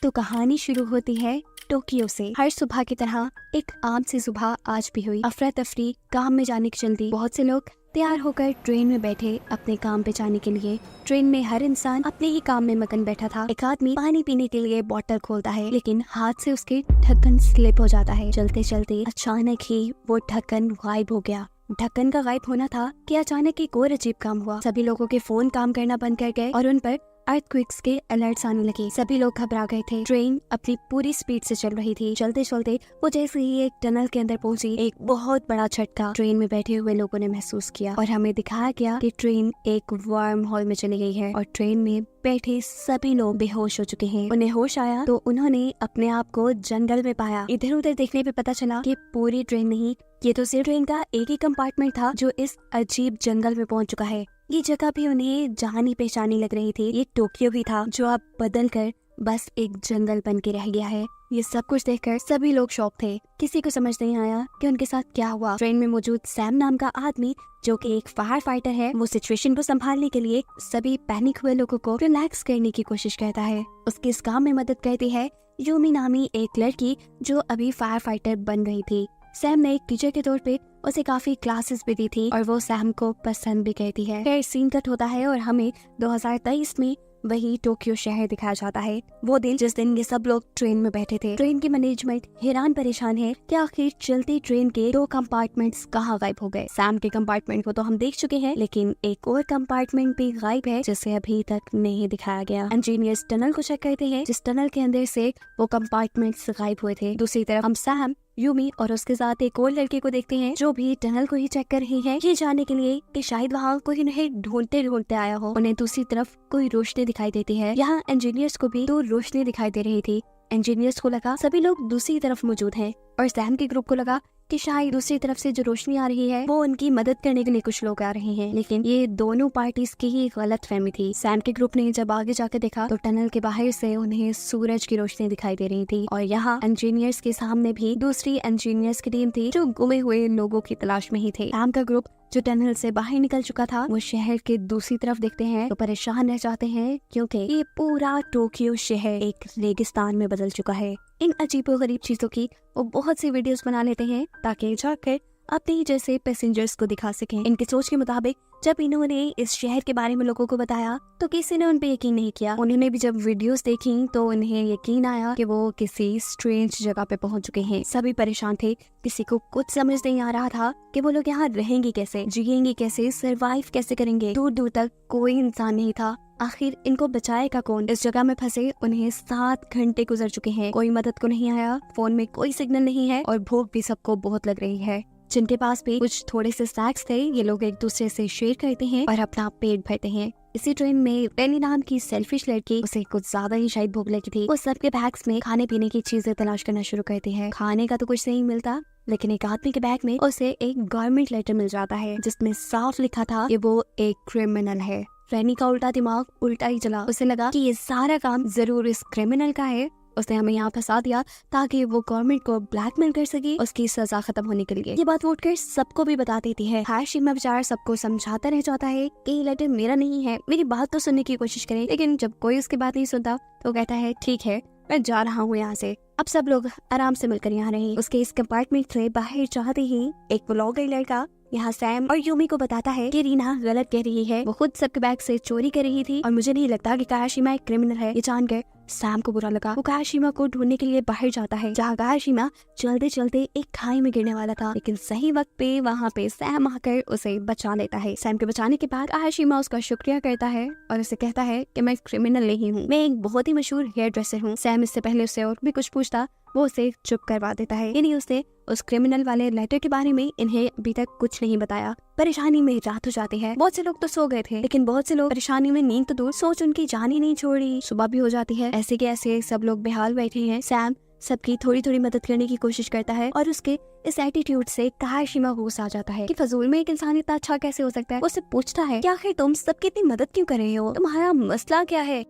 तो कहानी शुरू होती है टोक्यो से। हर सुबह की तरह एक आम सी सुबह आज भी हुई। अफरा तफरी, काम में जाने की जल्दी। बहुत से लोग तैयार होकर ट्रेन में बैठे अपने काम पे जाने के लिए। ट्रेन में हर इंसान अपने ही काम में मगन बैठा था। एक आदमी पानी पीने के लिए बोतल खोलता है, लेकिन हाथ से उसके ढक्कन स्लिप हो जाता है। चलते चलते अचानक ही वो ढक्कन गायब हो गया। ढक्कन का गायब होना था कि अचानक एक और अजीब काम हुआ। सभी लोगों के फोन काम करना बंद कर गए और उन पर अर्थक्वेक्स के अलर्ट्स आने लगे। सभी लोग घबरा गए थे। ट्रेन अपनी पूरी स्पीड से चल रही थी। चलते चलते वो जैसे ही एक टनल के अंदर पहुंची, एक बहुत बड़ा झटका ट्रेन में बैठे हुए लोगों ने महसूस किया और हमें दिखाया गया कि ट्रेन एक वर्म होल में चली गई है और ट्रेन में बैठे सभी लोग बेहोश हो चुके हैं। उन्हें होश आया तो उन्होंने अपने आप को जंगल में पाया। इधर उधर देखने पे पता चला कि पूरी ट्रेन नहीं, ये तो सिर्फ ट्रेन का एक ही कंपार्टमेंट था जो इस अजीब जंगल में पहुंच चुका है। ये जगह भी उन्हें जानी पहचानी लग रही थी। ये टोक्यो ही था जो अब बदल कर बस एक जंगल बन के रह गया है। ये सब कुछ देखकर सभी लोग शॉक थे। किसी को समझ नहीं आया कि उनके साथ क्या हुआ। ट्रेन में मौजूद सैम नाम का आदमी, जो कि एक फायर फाइटर है, वो सिचुएशन को संभालने के लिए सभी पैनिक हुए लोगों को रिलैक्स करने की कोशिश करता है। उसके इस काम में मदद करती है यूमी नामी एक लड़की जो अभी फायर फाइटर बन रही थी। सैम ने एक टीचर के तौर पे उसे काफी क्लासेस भी दी थी और वो सैम को पसंद भी करती है। फिर सीन कट होता है और हमें 2023 में वही टोक्यो शहर दिखाया जाता है। वो दिन जिस दिन ये सब लोग ट्रेन में बैठे थे। ट्रेन की मैनेजमेंट हैरान परेशान है कि आखिर चलती ट्रेन के 2 कंपार्टमेंट्स कहाँ गायब हो गए। सैम के कंपार्टमेंट को तो हम देख चुके हैं, लेकिन एक और कंपार्टमेंट भी गायब है जिसे अभी तक नहीं दिखाया गया। इंजीनियर्स टनल को चेक करते हैं जिस टनल के अंदर से वो कंपार्टमेंट्स गायब हुए थे। दूसरी तरफ हम सैम, यूमी और उसके साथ एक और लड़के को देखते हैं जो भी टनल को ही चेक कर रही है, ये जानने के लिए कि शायद वहाँ कोई उन्हें ढूंढते ढूंढते आया हो। उन्हें दूसरी तरफ कोई रोशनी दिखाई देती है। यहाँ इंजीनियर्स को भी 2 रोशनी दिखाई दे रही थी। इंजीनियर्स को लगा सभी लोग दूसरी तरफ मौजूद हैं और सैम के ग्रुप को लगा कि शायद दूसरी तरफ से जो रोशनी आ रही है वो उनकी मदद करने के लिए कुछ लोग आ रहे हैं, लेकिन ये दोनों पार्टीज की ही गलतफहमी थी। सैम के ग्रुप ने जब आगे जाकर देखा तो टनल के बाहर से उन्हें सूरज की रोशनी दिखाई दे रही थी और यहाँ इंजीनियर्स के सामने भी दूसरी इंजीनियर्स की टीम थी जो गुमे हुए लोगों की तलाश में ही थे। सैम का ग्रुप जो टनल से बाहर निकल चुका था वो शहर के दूसरी तरफ देखते हैं तो परेशान रह जाते हैं, क्योंकि ये पूरा टोक्यो शहर एक रेगिस्तान में बदल चुका है। इन अजीबोगरीब चीजों की वो बहुत सी वीडियोस बना लेते हैं ताकि जाकर अपने ही जैसे पैसेंजर्स को दिखा सकें। इनकी सोच के मुताबिक जब इन्होंने इस शहर के बारे में लोगों को बताया तो किसी ने उन पे यकीन नहीं किया। उन्होंने भी जब वीडियोस देखी तो उन्हें यकीन आया कि वो किसी स्ट्रेंज जगह पे पहुंच चुके हैं। सभी परेशान थे। किसी को कुछ समझ नहीं आ रहा था कि वो लोग यहाँ रहेंगे कैसे, जिएंगे कैसे, सरवाइव कैसे करेंगे। दूर दूर तक कोई इंसान नहीं था। आखिर इनको बचाएगा कौन? इस जगह में फंसे उन्हें 7 घंटे गुजर चुके हैं। कोई मदद को नहीं आया, फोन में कोई सिग्नल नहीं है और भूख भी सबको बहुत लग रही है। जिनके पास भी कुछ थोड़े से स्नैक्स थे, ये लोग एक दूसरे से शेयर करते हैं और अपना पेट भरते हैं। इसी ट्रेन में पेनी नाम की सेल्फिश लड़की, उसे कुछ ज्यादा ही शायद भूख लगी थी। वो सबके बैग्स में खाने पीने की चीजें तलाश करना शुरू करती है। खाने का तो कुछ नहीं मिलता, लेकिन एक आदमी के बैग में उसे एक गवर्नमेंट लेटर मिल जाता है जिसमें साफ लिखा था कि वो एक क्रिमिनल है। रैनी का उल्टा दिमाग उल्टा ही चला। उसे लगा कि ये सारा काम जरूर इस क्रिमिनल का है। उसने हमें यहाँ फंसा दिया ताकि वो गवर्नमेंट को ब्लैकमेल कर सके उसकी सजा खत्म होने के लिए। ये बात वोट कर सबको भी बता देती है। हाशिमा बेचारा सबको समझाता रह जाता है कि ये लेटर मेरा नहीं है, मेरी बात तो सुनने की कोशिश करें, लेकिन जब कोई उसकी बात नहीं सुनता तो कहता है ठीक है, मैं जा रहा हूँ यहाँ से। अब सब लोग आराम से मिलकर यहाँ रहे। उसके इस कंपार्टमेंट से बाहर जाते ही एक व्लॉगर लड़का यहाँ सैम और यूमी को बताता है कि रीना गलत कह रही है, वो खुद सबके बैग से चोरी कर रही थी और मुझे नहीं लगता कि कायाशिमा एक क्रिमिनल है। ये जानकर सैम को बुरा लगा। वो कायाशिमा को ढूंढने के लिए बाहर जाता है, जहाँ कायाशिमा चलते चलते एक खाई में गिरने वाला था, लेकिन सही वक्त पे वहाँ पे सैम आकर उसे बचा लेता है। सैम के बचाने के बाद कायाशिमा उसका शुक्रिया करता है और उसे कहता है कि मैं क्रिमिनल नहीं हूँ, मैं एक बहुत ही मशहूर हेयर ड्रेसर हूँ। सैम इससे पहले उससे और भी कुछ पूछता, वो उसे चुप करवा देता है। यानी उसने उस क्रिमिनल वाले लेटर के बारे में इन्हें अभी तक कुछ नहीं बताया। परेशानी में रात हो जाती है। बहुत से लोग तो सो गए थे, लेकिन बहुत से लोग परेशानी में नींद तो दूर, सोच उनकी जान ही नहीं छोड़ी। सुबह भी हो जाती है। ऐसे के ऐसे सब लोग बेहाल बैठे हैं। सैम सबकी थोड़ी थोड़ी मदद करने की कोशिश करता है और उसके इस एटीट्यूड से कायाशिमा गुस्सा आ जाता है कि फजूल में एक इंसान इतना अच्छा कैसे हो सकता है। उससे पूछता है कि आखिर तुम सबकी इतनी मदद क्यों कर रहे हो, तुम्हारा मसला क्या है?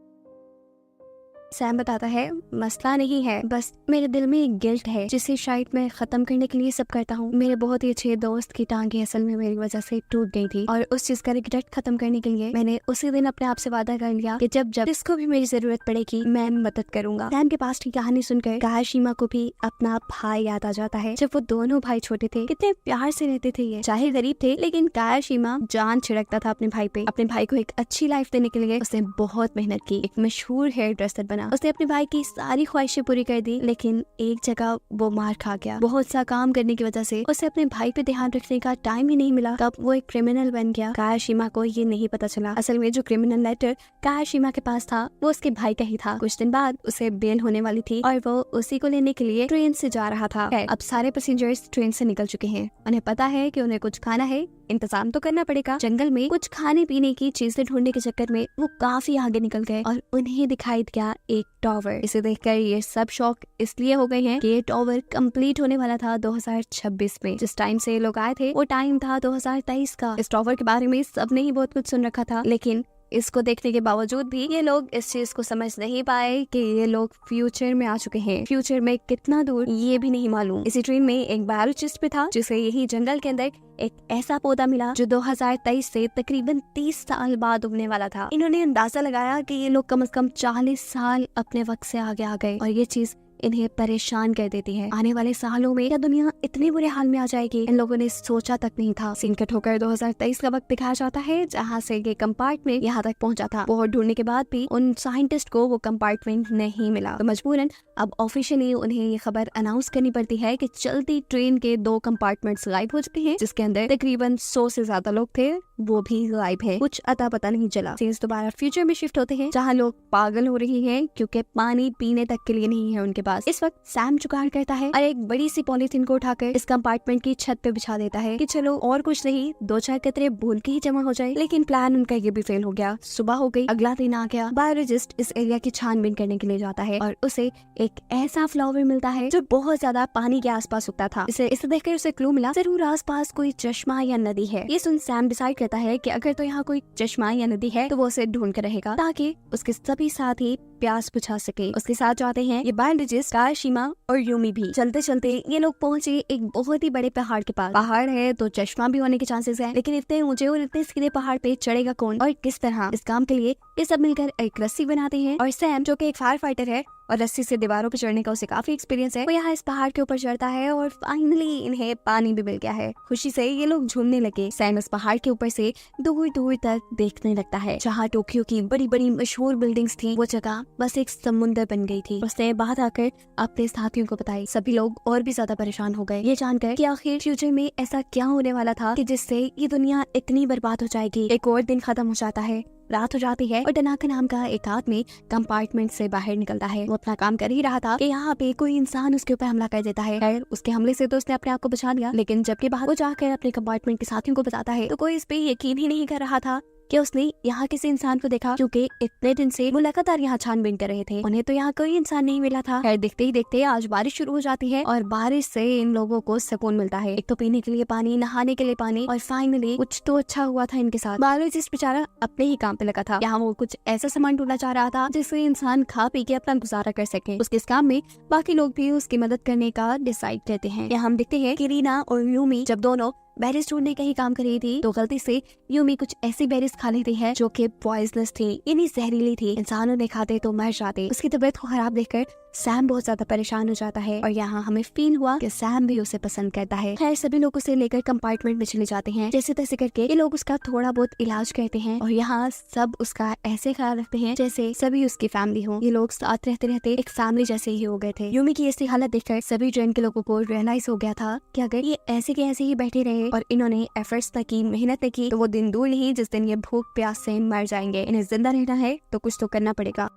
सैम बताता है मसला नहीं है, बस मेरे दिल में एक गिल्ट है जिसे शायद मैं खत्म करने के लिए सब करता हूँ। मेरे बहुत ही अच्छे दोस्त की टांगे असल में मेरी वजह से टूट गई थी और उस चीज का रिग्रेट खत्म करने के लिए मैंने उसी दिन अपने आप से वादा कर लिया कि जब जब जिसको भी मेरी जरूरत पड़ेगी मैं मदद करूंगा। सैम के पास की कहानी सुनकर कायाशीमा को भी अपना भाई याद आ जाता है। जब वो दोनों भाई छोटे थे कितने प्यार से रहते थे ये, चाहे गरीब थे लेकिन कायाशीमा जान छिड़कता था अपने भाई पे। अपने भाई को एक अच्छी लाइफ देने के लिए उसने बहुत मेहनत की, एक मशहूर हेयर ड्रेसर बना। उसने अपने भाई की सारी ख्वाहिशें पूरी कर दी, लेकिन एक जगह वो मार खा गया। बहुत सा काम करने की वजह से उसे अपने भाई पे ध्यान रखने का टाइम ही नहीं मिला। तब वो एक क्रिमिनल बन गया। कायाशीमा को ये नहीं पता चला असल में जो क्रिमिनल लेटर कायाशीमा के पास था वो उसके भाई का ही था। कुछ दिन बाद उसे बेल होने वाली थी और वो उसी को लेने के लिए ट्रेन से जा रहा था। अब सारे पैसेंजर्स ट्रेन से निकल चुके हैं। उन्हें पता है कि उन्हें कुछ खाना है, इंतजाम तो करना पड़ेगा। जंगल में कुछ खाने पीने की चीजें ढूंढने के चक्कर में वो काफी आगे निकल गए और उन्हें दिखाई दिया एक टावर। इसे देखकर ये सब शॉक इसलिए हो गए हैं कि ये टावर कंप्लीट होने वाला था 2026 में। जिस टाइम से ये लोग आए थे वो टाइम था 2023 का। इस टावर के बारे में सबने ही बहुत कुछ सुन रखा था, लेकिन इसको देखने के बावजूद भी ये लोग इस चीज को समझ नहीं पाए कि ये लोग फ्यूचर में आ चुके हैं। फ्यूचर में कितना दूर ये भी नहीं मालूम। इसी ट्रेन में एक बायोलॉजिस्ट भी था जिसे यही जंगल के अंदर एक ऐसा पौधा मिला जो 2023 से तकरीबन 30 साल बाद उगने वाला था। इन्होंने अंदाजा लगाया कि ये लोग कम से कम 40 साल अपने वक्त से आगे आ गए और ये चीज इन्हें परेशान कर देती है। आने वाले सालों में क्या दुनिया इतने बुरे हाल में आ जाएगी, इन लोगों ने सोचा तक नहीं था। सीन कट होकर 2023 का वक्त दिखाया जाता है जहाँ से ये कंपार्टमेंट यहाँ तक पहुँचा था। बहुत ढूंढने के बाद भी उन साइंटिस्ट को वो कंपार्टमेंट नहीं मिला, तो मजबूरन अब ऑफिशियली उन्हें ये खबर अनाउंस करनी पड़ती है कि चलती ट्रेन के 2 कंपार्टमेंट्स गायब हो चुके हैं, जिसके अंदर तकरीबन 100 से ज्यादा लोग थे, वो भी गायब है। कुछ अता पता नहीं चला। सीन्स दोबारा फ्यूचर में शिफ्ट होते हैं जहाँ लोग पागल हो रही हैं क्योंकि पानी पीने तक के लिए नहीं है उनके पास। इस वक्त सैम जुगाड़ करता है और एक बड़ी सी पॉलीथीन को उठाकर इस कंपार्टमेंट की छत पे बिछा देता है कि चलो और कुछ नहीं 2-4 कतरे भूल के ही जमा हो जाए। लेकिन प्लान उनका ये भी फेल हो गया। सुबह हो गई, अगला दिन आ गया। बायोलॉजिस्ट इस एरिया की छानबीन करने के लिए जाता है और उसे एक ऐसा फ्लावर मिलता है जो बहुत ज्यादा पानी के आसपास उगता था। इसे देखकर उसे क्लू मिला, जरूर आसपास कोई चश्मा या नदी है। ये सुन सैम डिसाइड करता है कि अगर तो यहाँ कोई चश्मा या नदी है तो वो उसे ढूंढ कर रहेगा ताकि उसके सभी साथी प्यास बुझा सके। उसके साथ जाते हैं ये बायोलॉजिस्ट कायाशीमा और यूमी भी। चलते चलते ये लोग पहुंचे एक बहुत ही बड़े पहाड़ के पास। पहाड़ है तो चश्मा भी होने के चांसेस हैं, लेकिन इतने ऊंचे और इतने सीधे पहाड़ पे चढ़ेगा कौन और किस तरह? इस काम के लिए ये सब मिलकर एक रस्सी बनाते हैं और सैम जो कि एक फायर फाइटर है और रस्सी से दीवारों पर चढ़ने का उसे काफी एक्सपीरियंस है, वो यहाँ इस पहाड़ के ऊपर चढ़ता है और फाइनली इन्हें पानी भी मिल गया है। खुशी से ये लोग झूमने लगे। सैम इस पहाड़ के ऊपर से दूर दूर तक देखने लगता है। जहाँ टोक्यो की बड़ी बड़ी मशहूर बिल्डिंग्स थी वो जगह बस एक समुंदर बन गई थी। उसने बात आकर अपने साथियों को बताई। सभी लोग और भी ज्यादा परेशान हो गए ये जानकर कि आखिर फ्यूचर में ऐसा क्या होने वाला था कि जिससे ये दुनिया इतनी बर्बाद हो जाएगी। एक और दिन खत्म हो जाता है, रात हो जाती है और टनाका नाम का एक आदमी कंपार्टमेंट से बाहर निकलता है। वो अपना काम कर ही रहा था कि यहाँ पे कोई इंसान उसके ऊपर हमला कर देता है। खैर उसके हमले से तो उसने अपने आप को बचा लिया, लेकिन जबकि बाहर वो जाकर अपने कंपार्टमेंट के साथियों को बताता है तो कोई इस पे यकीन ही नहीं कर रहा था कि उसने यहाँ किसी इंसान को देखा, क्योंकि इतने दिन से वो लगातार यहाँ छानबीन कर रहे थे। उन्हें तो यहाँ कोई इंसान नहीं मिला था। खैर देखते ही देखते आज बारिश शुरू हो जाती है और बारिश से इन लोगों को सुकून मिलता है। एक तो पीने के लिए पानी, नहाने के लिए पानी और फाइनली कुछ तो अच्छा हुआ था इनके साथ। बायोलॉजिस्ट बेचारा अपने ही काम पे लगा था। यहाँ वो कुछ ऐसा सामान ढूंढना चाह रहा था जिससे इंसान खा पी के अपना गुजारा कर सके। उसके इस काम में बाकी लोग भी उसकी मदद करने का डिसाइड करते हैं। यहाँ हम देखते हैं कि रीना और यूमी जब दोनों बेरीज ढूंढने का ही काम कर रही थी तो गलती से यूमी कुछ ऐसी बेरीज खा लेती है जो कि पॉइजनस थी, यानी जहरीली थी। इंसानों ने खाते तो मर जाते। उसकी तबीयत को खराब देखकर सैम बहुत ज्यादा परेशान हो जाता है और यहाँ हमें फील हुआ कि सैम भी उसे पसंद करता है। खैर सभी लोग उसे लेकर कंपार्टमेंट में चले जाते हैं। जैसे तैसे करके ये लोग उसका थोड़ा बहुत इलाज करते हैं और यहाँ सब उसका ऐसे ख्याल रखते हैं जैसे सभी उसकी फैमिली हो। ये लोग साथ रहते रहते एक फैमिली जैसे ही हो गए थे। यूमी की ऐसी हालत देखकर सभी ट्रेन के लोगों को रियलाइज हो गया था कि अगर ये ऐसे के ऐसे ही बैठे रहे और इन्होंने एफर्ट्स न की, मेहनत न की, तो वो दिन दूर नहीं जिस दिन ये भूख प्यास से मर जाएंगे। इन्हें जिंदा रहना है तो कुछ तो करना पड़ेगा।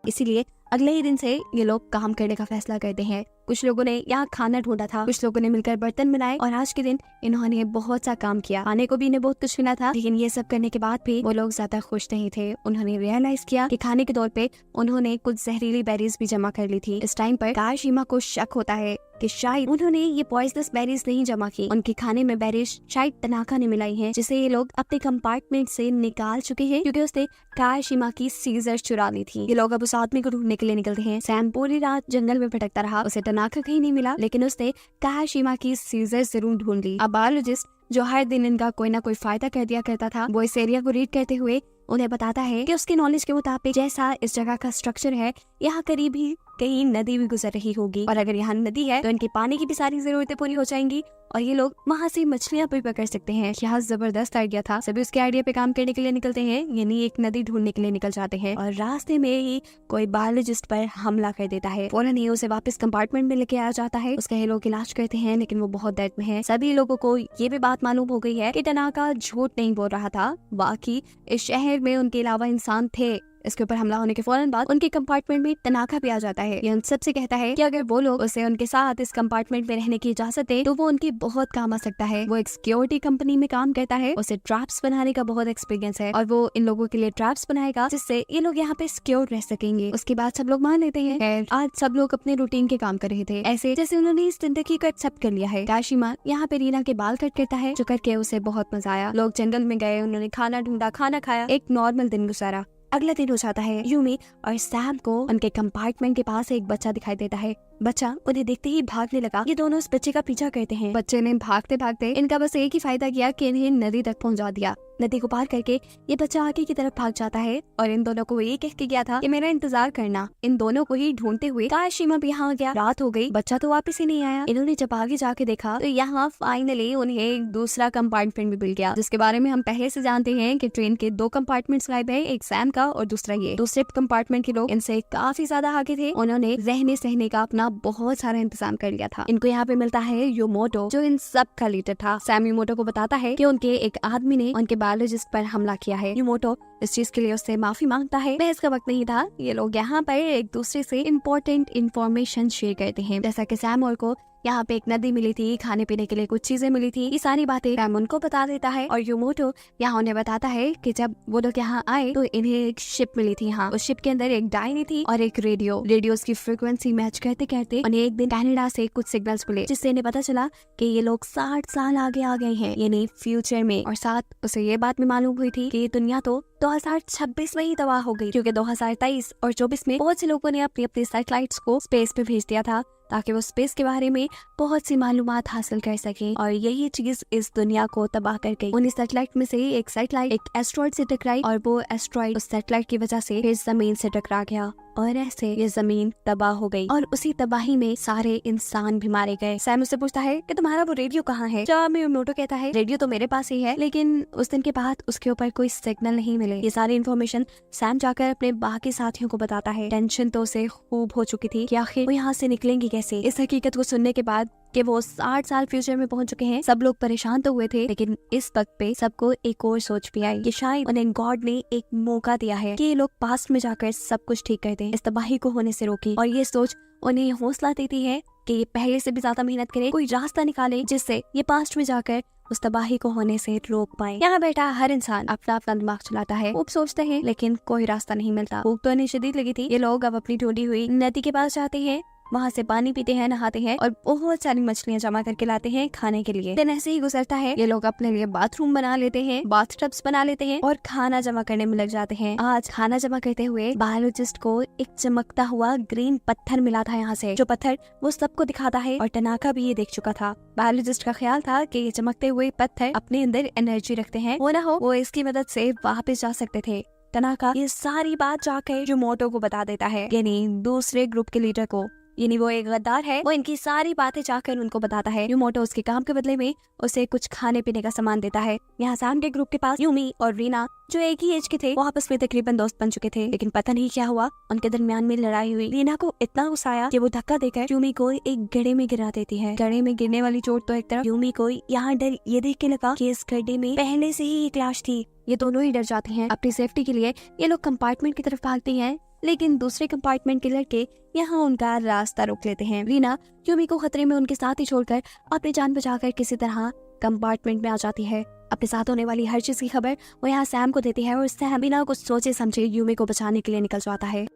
इसीलिए अगले ही दिन से ये लोग काम करने का फैसला करते हैं। कुछ लोगों ने यहाँ खाना ढूंढा था, कुछ लोगों ने मिलकर बर्तन बनाए और आज के दिन इन्होंने बहुत सा काम किया। खाने को भी इन्हें बहुत कुछ मिला था, लेकिन ये सब करने के बाद भी वो लोग ज्यादा खुश नहीं थे। उन्होंने रियलाइज किया कि खाने के तौर पे उन्होंने कुछ जहरीली बेरीज भी जमा कर ली थी। इस टाइम पर कायाशीमा को शक होता है कि शायद उन्होंने ये पॉइजनस बेरीज नहीं जमा की, उनके खाने में बेरीज शायद तनाका ने मिलाई हैं, जिसे ये लोग अपने कंपार्टमेंट से निकाल चुके हैं क्योंकि उसने कायाशिमा की सीजर चुरा ली थी। ये लोग अब उस आदमी को ढूंढने के लिए निकलते हैं। सैम पूरी रात जंगल में भटकता रहा, उसे तनाका कहीं नहीं मिला, लेकिन उसने कायाशिमा की सीजर जरूर ढूंढ ली। अब बायोलॉजिस्ट जो हर दिन इनका कोई ना कोई फायदा कर दिया करता था, वो इस एरिया को रीड करते हुए उन्हें बताता है कि उसके नॉलेज के मुताबिक जैसा इस जगह का स्ट्रक्चर है, यहाँ करीब ही कहीं नदी भी गुजर रही होगी, और अगर यहाँ नदी है तो इनके पानी की भी सारी जरूरतें पूरी हो जाएंगी और ये लोग वहाँ से मछलियाँ भी पकड़ सकते हैं। यह जबरदस्त आइडिया था। सभी उसके आइडिया पे काम करने के लिए निकलते हैं, यानी एक नदी ढूंढने के लिए निकल जाते हैं, और रास्ते में ही कोई बायोलॉजिस्ट पर हमला कर देता है। फौरन ही उसे वापस कंपार्टमेंट में लेके आ जाता है। उसका ये लोग इलाज करते हैं, लेकिन वो बहुत दर्द में है। सभी लोगों को ये भी बात मालूम हो गई है कि तनाका झूठ नहीं बोल रहा था, बाकी इस शहर में उनके अलावा इंसान थे। इसके ऊपर हमला होने के फौरन बाद उनके कंपार्टमेंट में तनाका भी आ जाता है। ये उन सबसे कहता है कि अगर वो लोग उसे उनके साथ इस कंपार्टमेंट में रहने की इजाजत दे तो वो उनके बहुत काम आ सकता है। वो एक सिक्योरिटी कंपनी में काम करता है, उसे ट्रैप्स बनाने का बहुत एक्सपीरियंस है और वो इन लोगों के लिए ट्रैप्स बनाएगा जिससे ये लोग यहाँ पे सिक्योर रह सकेंगे। उसके बाद सब लोग मान लेते हैं। आज सब लोग अपने रूटीन के काम कर रहे थे, ऐसे जैसे उन्होंने इस जिंदगी को एक्सेप्ट कर लिया है। काशिमा यहाँ पे रीना के बाल कट करता है, जो करके उसे बहुत मजा आया। लोग जंगल में गए, उन्होंने खाना ढूंढा, खाना खाया, एक नॉर्मल दिन गुजारा। अगला दिन हो जाता है। यूमी और सैम को उनके कंपार्टमेंट के पास एक बच्चा दिखाई देता है। बच्चा उन्हें देखते ही भागने लगा। ये दोनों उस बच्चे का पीछा करते हैं। बच्चे ने भागते भागते इनका बस एक ही फायदा किया कि इन्हें नदी तक पहुंचा दिया। नदी को पार करके ये बच्चा आगे की तरफ भाग जाता है और इन दोनों को ये कह के गया था कि मेरा इंतजार करना। इन दोनों को ही ढूंढते हुए कायाशिमा भी यहाँ गया। रात हो गई, बच्चा तो वापस ही नहीं आया। इन्होंने जब आगे जाके देखा तो यहाँ फाइनली उन्हें एक दूसरा कंपार्टमेंट भी मिल गया, जिसके बारे में हम पहले से जानते हैं कि ट्रेन के 2 कंपार्टमेंट्स गायब है, एक सैम का और दूसरा ये। दूसरे कंपार्टमेंट के लोग इनसे काफी ज्यादा आगे थे, उन्होंने रहने सहने का अपना बहुत सारा इंतजाम कर लिया था। इनको यहाँ पे मिलता है योमोटो, जो इन सब का लीडर था। सैम योमोटो को बताता है कि उनके एक आदमी ने उनके बायोलॉजिस्ट पर हमला किया है। योमोटो इस चीज के लिए उससे माफी मांगता है। बहस का वक्त नहीं था, ये लोग यहाँ पर एक दूसरे से इम्पोर्टेंट इन्फॉर्मेशन शेयर करते हैं, जैसा कि सैम और को यहाँ पे एक नदी मिली थी, खाने पीने के लिए कुछ चीजें मिली थी। ये सारी बातें सैम उनको बता देता है और योमोटो यहाँ उन्हें बताता है कि जब वो लोग यहाँ आए तो इन्हें एक शिप मिली थी। यहाँ उस शिप के अंदर एक डायनी थी और एक रेडियो। रेडियोस की फ्रीक्वेंसी मैच करते करते उन्हें एक दिन कनाडा से कुछ सिग्नल्स मिले, जिससे इन्हें पता चला कि ये लोग 60 साल आगे आ गए हैं, यानी फ्यूचर में। और साथ उसे ये बात भी मालूम हुई थी कि ये दुनिया तो 2026 में ही तबाह हो गई, क्योंकि 2023 और 24 में बहुत से लोगों ने अपने अपने सैटेलाइट्स को स्पेस पे भेज दिया था ताकि वो स्पेस के बारे में बहुत सी मालूमात हासिल कर सके, और यही चीज इस दुनिया को तबाह कर गई। उन सैटेलाइट में से एक सैटेलाइट एक एस्ट्रॉइड से टकराई और वो एस्ट्रॉइड उस सैटेलाइट की वजह से फिर जमीन से टकरा गया और ऐसे ये जमीन तबाह हो गई और उसी तबाही में सारे इंसान भी मारे गए। सैम उससे पूछता है कि तुम्हारा वो रेडियो कहाँ है? जवाब में योमोटो कहता है रेडियो तो मेरे पास ही है, लेकिन उस दिन के बाद उसके ऊपर कोई सिग्नल नहीं मिले। ये सारी इन्फॉर्मेशन सैम जाकर अपने बाकी साथियों को बताता है। टेंशन तो उसे खूब हो चुकी थी कि आखिर वो यहाँ से निकलेंगी कैसे। इस हकीकत को सुनने के बाद कि वो 60 साल फ्यूचर में पहुंच चुके हैं, सब लोग परेशान तो हुए थे, लेकिन इस वक्त पे सबको एक और सोच भी आई कि शायद उन्हें गॉड ने एक मौका दिया है कि ये लोग पास्ट में जाकर सब कुछ ठीक कर दें, इस तबाही को होने से रोके। और ये सोच उन्हें हौसला देती है कि ये पहले से भी ज्यादा मेहनत करे, कोई रास्ता निकाले जिससे ये पास्ट में जाकर उस तबाही को होने से रोक पाए। यहाँ बैठा हर इंसान अपना अपना दिमाग चलाता है, खूब सोचते हैं, लेकिन कोई रास्ता नहीं मिलता। भूख तो इन्हें शदीद लगी थी। ये लोग अब अपनी ढूंढी हुई नदी के पास जाते हैं, वहाँ से पानी पीते हैं, नहाते हैं और बहुत सारी मछलियाँ जमा करके लाते हैं खाने के लिए। दिन ऐसे ही गुजरता है। ये लोग अपने लिए बाथरूम बना लेते हैं, बाथटब्स बना लेते हैं और खाना जमा करने में लग जाते हैं। आज खाना जमा करते हुए बायोलॉजिस्ट को एक चमकता हुआ ग्रीन पत्थर मिला था यहाँ से, जो पत्थर वो सबको दिखाता है और तनाका भी ये देख चुका था। बायोलॉजिस्ट का ख्याल था कि ये चमकते हुए पत्थर अपने अंदर एनर्जी रखते हैं, वो ना हो वो इसकी मदद से वापस जा सकते थे। तनाका ये सारी बात जाकर योमोटो को बता देता है, यानी दूसरे ग्रुप के लीडर को, यानी वो एक गद्दार है। वो इनकी सारी बातें जाकर उनको बताता है। योमोटो उसके काम के बदले में उसे कुछ खाने पीने का सामान देता है। यहाँ सैम के ग्रुप के पास यूमी और रीना, जो एक ही एज के थे, वो आपस में तकरीबन दोस्त बन चुके थे, लेकिन पता नहीं क्या हुआ, उनके दरमियान में लड़ाई हुई। रीना को इतना गुस्सा आया कि वो धक्का देकर यूमी को एक गड्ढे में गिरा देती है। गड्ढे में गिरने वाली चोट तो एक तरफ, यूमी को यहाँ डर ये देख के लगा कि इस गड्ढे में पहले से ही एक लाश थी। ये दोनों ही डर जाते हैं। अपनी सेफ्टी के लिए ये लोग कंपार्टमेंट की तरफ भागते हैं, लेकिन दूसरे कंपार्टमेंट के लड़के यहाँ उनका रास्ता रोक लेते हैं। रीना यूमी को खतरे में उनके साथ ही छोड़कर अपनी जान बचाकर किसी तरह कंपार्टमेंट में आ जाती है। अपने साथ होने वाली हर चीज की खबर वो यहाँ सैम को देती है और सैम बिना कुछ सोचे समझे यूमी को बचाने के लिए निकल जाता है।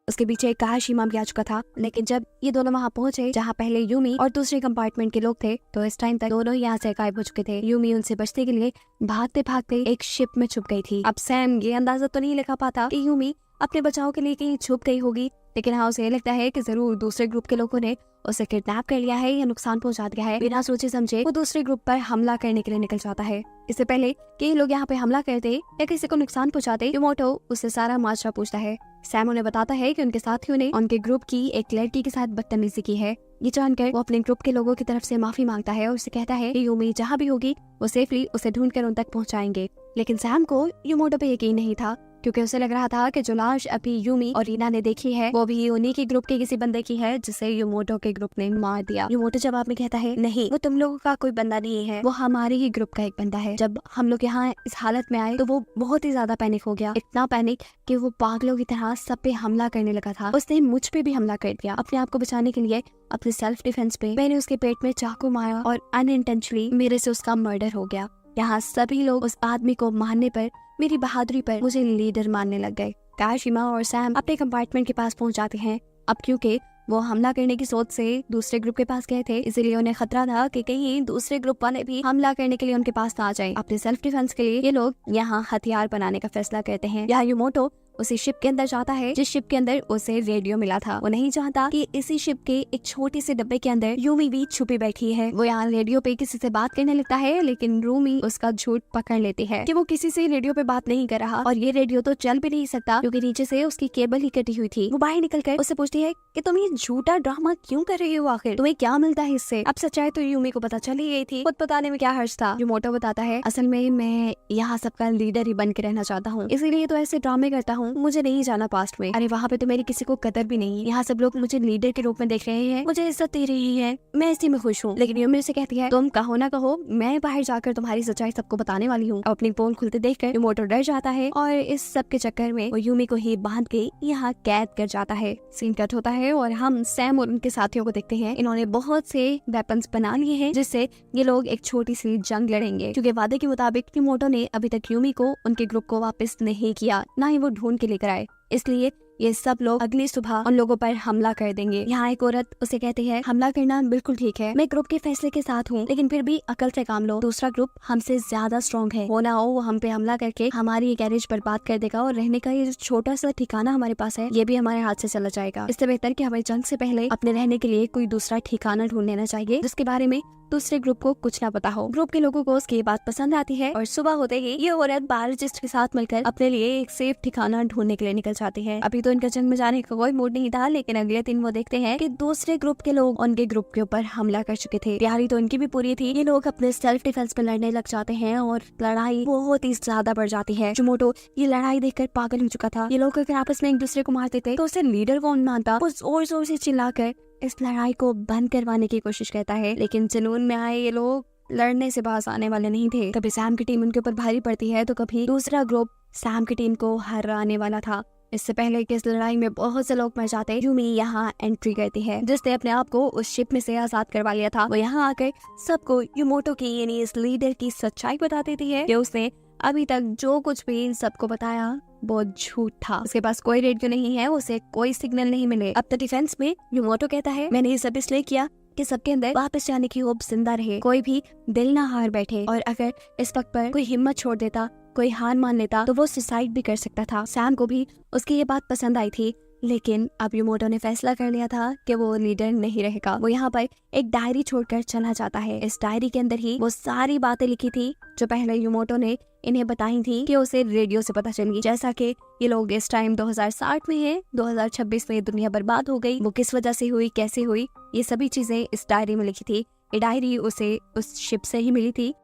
उसके पीछे काशिमा भी आ चुका था। लेकिन जब ये दोनों वहाँ पहुंचे जहाँ पहले यूमी और दूसरे कंपार्टमेंट के लोग थे, तो इस टाइम तक दोनों यहाँ से गायब हो चुके थे। यूमी उनसे बचने के लिए भागते भागते एक शिप में छुप गई थी। अब सैम ये अंदाजा तो नहीं लगा पाता कि यूमी अपने बचाव के लिए कहीं छुप गई होगी, लेकिन हाँ उसे लगता है कि जरूर दूसरे ग्रुप के लोगों ने उसे किडनैप कर लिया है या नुकसान पहुंचा दिया है। बिना सोचे समझे वो दूसरे ग्रुप पर हमला करने के लिए निकल जाता है। इससे पहले कि लोग यहाँ पे हमला करते या किसी को नुकसान पहुंचाते, युमोटो उससे सारा माजरा पूछता है। सैम उन्हें बताता है कि उनके साथियों ने उनके ग्रुप की एक लड़की के साथ बदतमीजी की है। ये जानकर वो अपने ग्रुप के लोगों की तरफ से माफी मांगता है और उसे कहता है कि यूमी जहाँ भी होगी वो सेफली उसे ढूंढकर उन तक पहुँचाएंगे। लेकिन सैम को युमोटो पे यकीन नहीं था, क्योंकि उसे लग रहा था कि जो लाश अभी यूमी और रीना ने देखी है वो भी उन्हीं के ग्रुप के किसी बंदे की है जिसे युमोटो के ग्रुप ने मार दिया। युमोटो जवाब में कहता है, नहीं, वो तुम लोगों का कोई बंदा नहीं है, वो हमारे ही ग्रुप का एक बंदा है। जब हम लोग यहाँ इस हालत में आए तो वो बहुत ही ज्यादा पैनिक हो गया, इतना पैनिक कि वो पागलों की तरह सब पे हमला करने लगा था। उसने मुझ पे भी हमला कर दिया। अपने आप को बचाने के लिए अपने सेल्फ डिफेंस पे मैंने उसके पेट में चाकू मारा और अनइंटेंशनली मेरे से उसका मर्डर हो गया। यहाँ सभी लोग उस आदमी को मारने पर, मेरी बहादुरी पर मुझे लीडर मानने लग गए। काशिमा और सैम अपने कंपार्टमेंट के पास पहुंच जाते हैं। अब क्योंकि वो हमला करने की सोच से दूसरे ग्रुप के पास गए थे, इसीलिए उन्हें खतरा था कि कहीं दूसरे ग्रुप वाले भी हमला करने के लिए उनके पास ना आ जाए। अपने सेल्फ डिफेंस के लिए ये लोग यहाँ हथियार बनाने का फैसला करते हैं। यहाँ युमोटो उसी शिप के अंदर जाता है जिस शिप के अंदर उसे रेडियो मिला था। वो नहीं चाहता कि इसी शिप के एक छोटे से डब्बे के अंदर यूमी भी छुपी बैठी है। वो यहाँ रेडियो पे किसी से बात करने लगता है, लेकिन रूमी उसका झूठ पकड़ लेती है कि वो किसी से रेडियो पे बात नहीं कर रहा, और ये रेडियो तो चल भी नहीं सकता क्योंकि नीचे से उसकी केबल ही कटी हुई थी। वो बाहर निकलकर उससे पूछती है कि तुम ये झूठा ड्रामा क्यों कर रही हो, आखिर तुम्हें क्या मिलता है इससे? अब सच्चाई तो यूमी को पता चल ही गई थी, खुद बताने में क्या हर्ज था। युमोटो बताता है, असल में मैं यहाँ सबका लीडर ही बन के रहना चाहता हूँ, इसीलिए तो ऐसे ड्रामे करता हूँ, मुझे नहीं जाना पास्ट में। अरे वहाँ पे तो मेरी किसी को कदर भी नहीं है, यहाँ सब लोग मुझे लीडर के रूप में देख रहे हैं, मुझे इज्जत दे रही है, मैं इसी में खुश हूँ। लेकिन यूमी से कहती है, तुम कहो ना कहो, मैं बाहर जाकर तुम्हारी सच्चाई सबको बताने वाली हूँ। अपनी पोल खुलते देखकर युमोटो डर जाता है और इस सब के चक्कर में वो यूमी को ही बांध के यहाँ कैद कर जाता है। सीन कट होता है और हम सैम और उनके साथियों को देखते हैं। इन्होंने बहुत से वेपन्स बना लिए हैं जिससे ये लोग एक छोटी सी जंग लड़ेंगे, क्योंकि वादे के मुताबिक युमोटो ने अभी तक यूमी को उनके ग्रुप को वापस नहीं किया, ना ही वो ढूंढ के लेकर आए, इसलिए ये सब लोग अगली सुबह उन लोगों पर हमला कर देंगे। यहाँ एक औरत उसे कहती है, हमला करना बिल्कुल ठीक है, मैं ग्रुप के फैसले के साथ हूँ, लेकिन फिर भी अकल से काम लो, दूसरा ग्रुप हमसे ज्यादा स्ट्रॉन्ग है, हो ना हो वो हम पे हमला करके हमारी गैरेज बर्बाद कर देगा और रहने का ये जो छोटा सा ठिकाना हमारे पास है ये भी हमारे हाथ से चला जाएगा। इससे बेहतर कि हमें जंग से पहले अपने रहने के लिए कोई दूसरा ठिकाना ढूंढ लेना चाहिए जिसके बारे में दूसरे ग्रुप को कुछ ना पता हो। ग्रुप के लोगों को उसकी बात पसंद आती है और सुबह होते ही ये औरत बायोलॉजिस्ट के साथ मिलकर अपने लिए एक सेफ ठिकाना ढूंढने के लिए निकल जाती है। अभी तो इनका जंग में जाने का कोई मूड नहीं था, लेकिन अगले दिन वो देखते हैं कि दूसरे ग्रुप के लोग उनके ग्रुप के ऊपर हमला कर चुके थे। तैयारी तो इनकी भी पूरी थी, ये लोग अपने सेल्फ डिफेंस में लड़ने लग जाते हैं और लड़ाई बहुत ही ज्यादा बढ़ जाती है। युमोटो ये लड़ाई देखकर पागल हो चुका था। ये लोग अगर आपस में एक दूसरे को मारते थे तो उसे लीडर कौन मानता। वो जोर जोर से चिल्लाकर इस लड़ाई को बंद करवाने की कोशिश करता है, लेकिन जुनून में आए ये लोग लड़ने से बाज आने वाले नहीं थे। कभी सैम की टीम उनके ऊपर भारी पड़ती है तो कभी दूसरा ग्रुप सैम की टीम को हराने वाला था। इससे पहले कि इस लड़ाई में बहुत से लोग मर जाते, यूमी यहाँ एंट्री करती है, जिसने अपने आप को उस शिप में से आजाद करवा लिया था। वो यहाँ आकर सबको युमोटो की यानी इस लीडर की सच्चाई बता देती है कि उसने अभी तक जो कुछ भी इन सबको बताया वो झूठ था। उसके पास कोई रेडियो नहीं है, उसे कोई सिग्नल नहीं मिले। अब तो डिफेंस में युमोटो कहता है, मैंने ये सब इसलिए किया कि सबके अंदर वापस जाने की होप जिंदा रहे, कोई भी दिल ना हार बैठे, और अगर इस वक्त पर कोई हिम्मत छोड़ देता, कोई हार मान लेता तो वो सुसाइड भी कर सकता था। सैम को भी उसकी ये बात पसंद आई थी, लेकिन अब युमोटो ने फैसला कर लिया था कि वो लीडर नहीं रहेगा। वो यहाँ पर एक डायरी छोड़कर चला जाता है। इस डायरी के अंदर ही वो सारी बातें लिखी थी जो पहले युमोटो ने इन्हें बताई थी कि उसे रेडियो से पता चली, जैसा कि ये लोग इस टाइम 2060 में हैं, 2026 में दुनिया बर्बाद हो गई, वो किस वजह से हुई, कैसे हुई, ये सभी चीजें इस डायरी में लिखी थी। ये डायरी उसे उस शिप से ही मिली थी।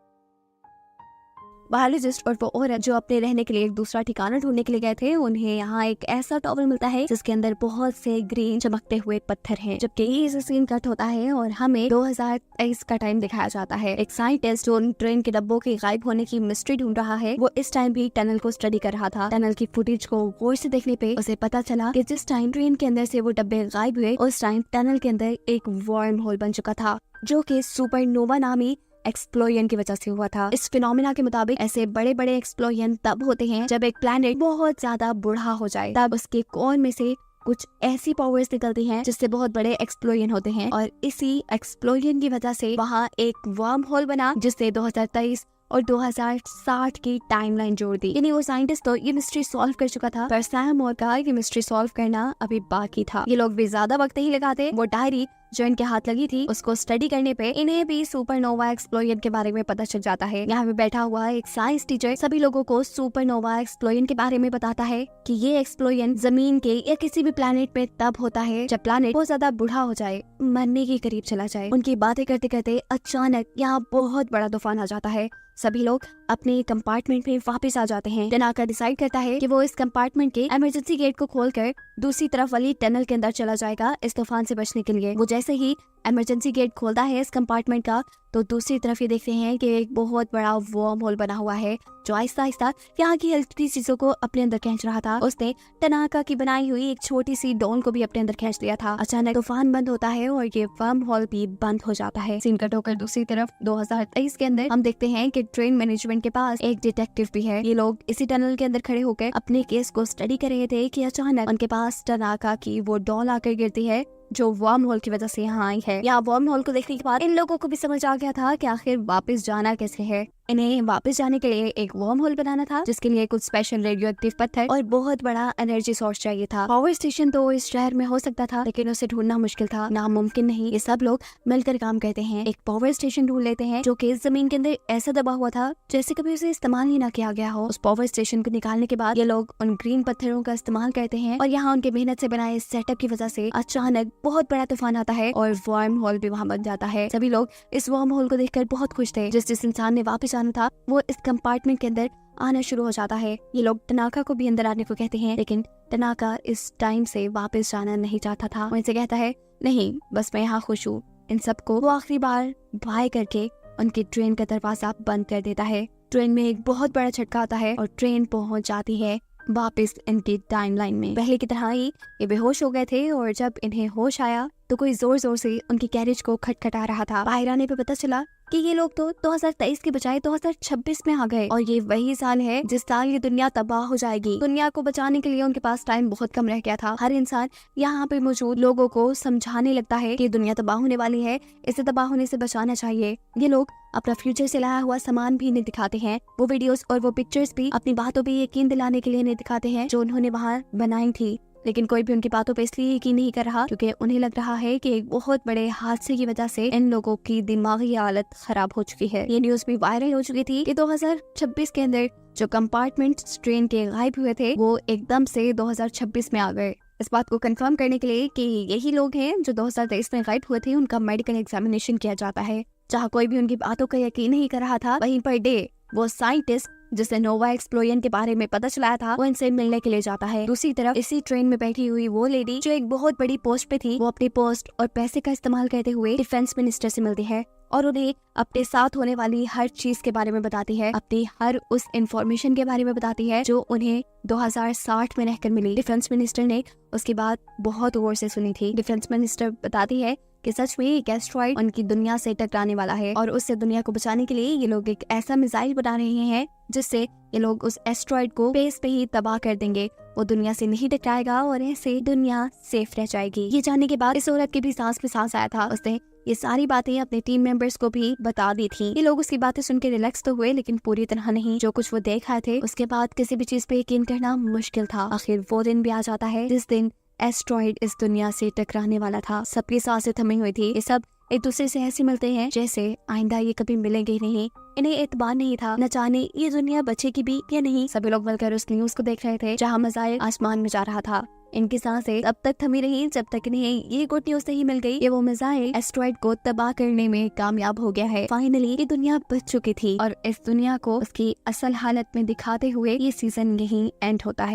बायोलॉजिस्ट और वो औरत जो अपने रहने के लिए एक दूसरा ठिकाना ढूंढने के लिए गए थे, उन्हें यहाँ एक ऐसा टॉवल मिलता है जिसके अंदर बहुत से ग्रीन चमकते हुए पत्थर हैं। जबकि ये सीन कट होता है और हमें 2023 का टाइम दिखाया जाता है। एक साइंटिस्ट जो ट्रेन के डब्बों के गायब होने की मिस्ट्री ढूंढ रहा है, वो इस टाइम भी टनल को स्टडी कर रहा था। टनल की फुटेज को गौर से देखने पे उसे पता चला कि जिस टाइम ट्रेन के अंदर से वो डब्बे गायब हुए, उस टाइम टनल के अंदर एक वर्म होल बन चुका था, जो कि सुपरनोवा नामी एक्सप्लोजन की वजह से हुआ था। इस फिनोमिना के मुताबिक ऐसे बड़े बड़े एक्सप्लोजन तब होते हैं जब एक प्लैनेट बहुत ज्यादा बूढ़ा हो जाए, तब उसके कोर में से कुछ ऐसी पावर्स निकलती हैं जिससे बहुत बड़े एक्सप्लोजन होते हैं, और इसी एक्सप्लोजन की वजह से वहाँ एक वर्म होल बना जिससे 2023 और 2060 की टाइमलाइन जोड़ दी। यानी वो साइंटिस्ट तो ये मिस्ट्री सॉल्व कर चुका था, पर सैम और का ये मिस्ट्री सॉल्व करना अभी बाकी था। ये लोग भी ज्यादा वक्त नहीं लगाते, वो डायरी जो इनके हाथ लगी थी उसको स्टडी करने पे इन्हें भी सुपरनोवा एक्सप्लोजन के बारे में पता चल जाता है। यहाँ पे बैठा हुआ एक साइंस टीचर सभी लोगों को सुपरनोवा एक्सप्लोजन के बारे में बताता है कि ये एक्सप्लोजन जमीन के या किसी भी प्लैनेट पे तब होता है जब प्लैनेट बहुत ज्यादा बूढ़ा हो जाए, मरने के करीब चला जाए। उनकी बातें करते करते अचानक यहाँ बहुत बड़ा तूफान आ जाता है। सभी लोग अपने कंपार्टमेंट में वापस आ जाते हैं। टनाका डिसाइड करता है कि वो इस कंपार्टमेंट के इमरजेंसी गेट को खोलकर दूसरी तरफ वाली टनल के अंदर चला जाएगा इस तूफान से बचने के लिए। वो जैसे ही इमरजेंसी गेट खोलता है इस कंपार्टमेंट का, तो दूसरी तरफ ये देखते हैं कि एक बहुत बड़ा वर्म होल बना हुआ है जो आहिस्ता आहिस्ता यहाँ की हेल्थी चीजों को अपने अंदर खींच रहा था। उसने टनाका की बनाई हुई एक छोटी सी डॉल को भी अपने अंदर खींच लिया था। अचानक तूफान बंद होता है और ये वर्म होल भी बंद हो जाता है। सीन कट होकर दूसरी तरफ 2023 के अंदर हम देखते हैं कि ट्रेन मैनेजमेंट के पास एक डिटेक्टिव भी है। ये लोग इसी टनल के अंदर खड़े होकर अपने केस को स्टडी कर रहे थे कि अचानक उनके पास टनाका की वो डॉल आकर गिरती है जो वर्म होल की वजह से यहाँ आई है। यहाँ वर्म होल को देखने के बाद इन लोगों को भी समझ आ गया था कि आखिर वापस जाना कैसे है। इन्हें वापस जाने के लिए एक वर्म होल बनाना था जिसके लिए कुछ स्पेशल रेडियो एक्टिव पत्थर और बहुत बड़ा एनर्जी सोर्स चाहिए था। पावर स्टेशन तो इस शहर में हो सकता था लेकिन उसे ढूंढना मुश्किल था, नामुमकिन नहीं। ये सब लोग मिलकर काम करते हैं, एक पावर स्टेशन ढूंढ लेते हैं जो कि जमीन के अंदर ऐसा दबा हुआ था जैसे कभी उसे इस्तेमाल ही ना किया गया हो। उस पावर स्टेशन को निकालने के बाद ये लोग उन ग्रीन पत्थरों का इस्तेमाल करते हैं और यहाँ उनके मेहनत से बनाए सेटअप की वजह से अचानक बहुत बड़ा तूफान आता है और वर्म होल भी वहाँ बन जाता है। सभी लोग इस वर्म होल को देखकर बहुत खुश थे। जिस इंसान ने वापस आना था वो इस कंपार्टमेंट के अंदर आना शुरू हो जाता है। ये लोग टनाका को भी अंदर आने को कहते हैं लेकिन टनाका इस टाइम से वापस जाना नहीं चाहता था। वो इनसे कहता है नहीं, बस मैं यहाँ खुश हूँ। इन सबको वो आखिरी बार बाय करके उनकी ट्रेन का दरवाजा बंद कर देता है। ट्रेन में एक बहुत बड़ा झटका आता है और ट्रेन पहुंच जाती है वापस इनकी टाइमलाइन में। पहले की तरह ही ये बेहोश हो गए थे और जब इन्हें होश आया तो कोई जोर जोर से उनकी कैरेज को खटखटा रहा था। बाहर आने पे पता चला कि ये लोग तो 2023 के बजाय 2026 में आ गए और ये वही साल है जिस साल ये दुनिया तबाह हो जाएगी। दुनिया को बचाने के लिए उनके पास टाइम बहुत कम रह गया था। हर इंसान यहाँ पे मौजूद लोगों को समझाने लगता है कि दुनिया तबाह होने वाली है, इसे तबाह होने से बचाना चाहिए। ये लोग अपना फ्यूचर से लाया हुआ सामान भी नहीं दिखाते हैं, वो वीडियोस और वो पिक्चर्स भी अपनी बातों पे यकीन दिलाने के लिए नहीं दिखाते हैं जो उन्होंने वहाँ बनाई थी। लेकिन कोई भी उनकी बातों पे इसलिए यकीन नहीं कर रहा क्योंकि उन्हें लग रहा है कि एक बहुत बड़े हादसे की वजह से इन लोगों की दिमागी हालत खराब हो चुकी है। ये न्यूज भी वायरल हो चुकी थी कि 2026 के अंदर जो कंपार्टमेंट ट्रेन के गायब हुए थे वो एकदम से 2026 में आ गए। इस बात को कंफर्म करने के लिए कि यही लोग हैं जो 2023 में गायब हुए थे, उनका मेडिकल एग्जामिनेशन किया जाता है। जहाँ कोई भी उनकी बातों का यकीन नहीं कर रहा था, वहीं पर डे वो साइंटिस्ट जिसे नोवा एक्सप्लोजन के बारे में पता चलाया था वो इनसे मिलने के लिए जाता है। दूसरी तरफ इसी ट्रेन में बैठी हुई वो लेडी जो एक बहुत बड़ी पोस्ट पे थी, वो अपनी पोस्ट और पैसे का इस्तेमाल करते हुए डिफेंस मिनिस्टर से मिलती है और उन्हें अपने साथ होने वाली हर चीज के बारे में बताती है, अपनी हर उस इंफॉर्मेशन के बारे में बताती है जो उन्हें 2060 में रहकर मिली। डिफेंस मिनिस्टर ने उसकी बात बहुत गौर से सुनी थी। डिफेंस मिनिस्टर बताती है कि सच में एक एस्ट्रॉइड उनकी दुनिया से टकराने वाला है और उससे दुनिया को बचाने के लिए ये लोग एक ऐसा मिसाइल बना रहे हैं जिससे ये लोग उस एस्ट्रॉइड को स्पेस पे ही तबाह कर देंगे। वो दुनिया से नहीं टकराएगा और ऐसे दुनिया सेफ रह जाएगी। ये जानने के बाद इस औरत के भी सांस में सांस आया था। उसने ये सारी बातें अपने टीम मेंबर्स को भी बता दी थी। ये लोग उसकी बातें सुन के रिलैक्स तो हुए लेकिन पूरी तरह नहीं। जो कुछ वो देख रहे थे उसके बाद किसी भी चीज पे यकीन करना मुश्किल था। आखिर वो दिन भी आ जाता है जिस दिन एस्ट्रॉइड इस दुनिया से टकराने वाला था। सबकी सांसें थमी हुई थी। ये सब एक दूसरे से ऐसे मिलते हैं जैसे आइंदा ये कभी मिलेंगे ही नहीं। इन्हें एतबार नहीं था, न जाने ये दुनिया बचेगी भी या नहीं। सभी लोग मिलकर उस न्यूज को देख रहे थे जहाँ मिसाइल आसमान में जा रहा था। इनकी सांसें तब तक थमी रही जब तक इन्हें ये गुड न्यूज नहीं मिल गई कि वो मिसाइल एस्ट्रॉइड को तबाह करने में कामयाब हो गया है। फाइनली ये दुनिया बच चुकी थी और इस दुनिया को उसकी असल हालत में दिखाते हुए ये सीजन यहीं एंड होता है।